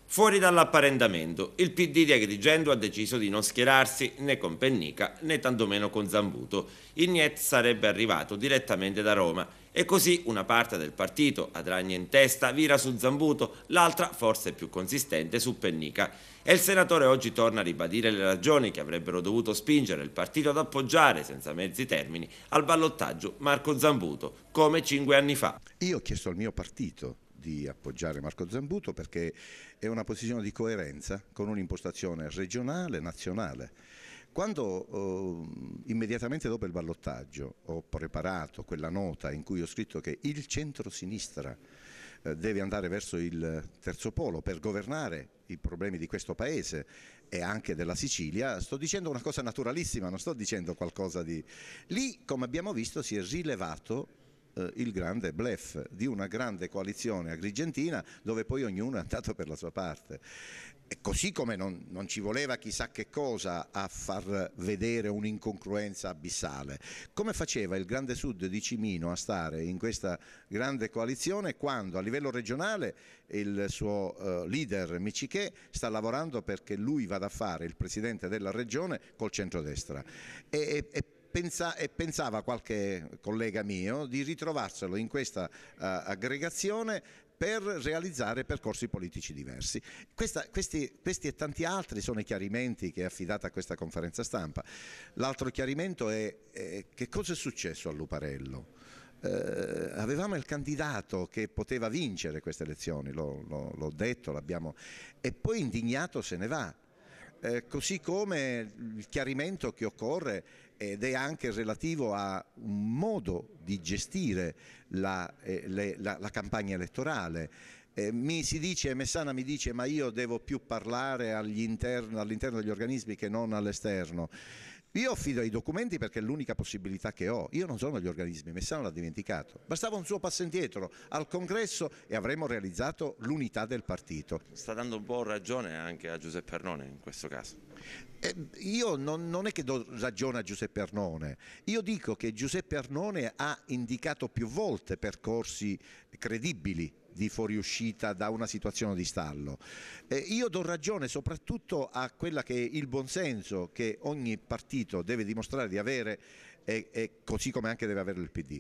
Fuori dall'apparendamento, il PD di Agrigento ha deciso di non schierarsi né con Pennica né tantomeno con Zambuto. Il Niet sarebbe arrivato direttamente da Roma e così una parte del partito, a Dragna in testa, vira su Zambuto, l'altra, forse più consistente, su Pennica. E il senatore oggi torna a ribadire le ragioni che avrebbero dovuto spingere il partito ad appoggiare, senza mezzi termini, al ballottaggio Marco Zambuto, come 5 anni fa. Io ho chiesto al mio partito di appoggiare Marco Zambuto perché è una posizione di coerenza con un'impostazione regionale, nazionale. Quando immediatamente dopo il ballottaggio ho preparato quella nota in cui ho scritto che il centro-sinistra deve andare verso il terzo polo per governare i problemi di questo paese e anche della Sicilia, sto dicendo una cosa naturalissima, non sto dicendo qualcosa di... Lì, come abbiamo visto, si è rilevato il grande bluff di una grande coalizione agrigentina dove poi ognuno è andato per la sua parte. E così come non ci voleva chissà che cosa a far vedere un'incongruenza abissale, come faceva il Grande Sud di Cimino a stare in questa grande coalizione quando a livello regionale il suo leader Miccichè sta lavorando perché lui vada a fare il presidente della regione col centrodestra e pensava qualche collega mio di ritrovarselo in questa aggregazione per realizzare percorsi politici diversi. Questi e tanti altri sono i chiarimenti che è affidata a questa conferenza stampa. L'altro chiarimento è che cosa è successo a Luparello? Avevamo il candidato che poteva vincere queste elezioni, l'ho detto, l'abbiamo, e poi indignato se ne va. Così come il chiarimento che occorre ed è anche relativo a un modo di gestire la campagna elettorale. Messana mi dice ma io devo più parlare all'interno degli organismi che non all'esterno. Io affido ai documenti perché è l'unica possibilità che ho. Io non sono gli organismi, Messana l'ha dimenticato. Bastava un suo passo indietro al congresso e avremmo realizzato l'unità del partito. Sta dando un po' ragione anche a Giuseppe Arnone in questo caso. Io non è che do ragione a Giuseppe Arnone, io dico che Giuseppe Arnone ha indicato più volte percorsi credibili di fuoriuscita da una situazione di stallo. Io do ragione soprattutto a quella che è il buonsenso che ogni partito deve dimostrare di avere, così come anche deve avere il PD.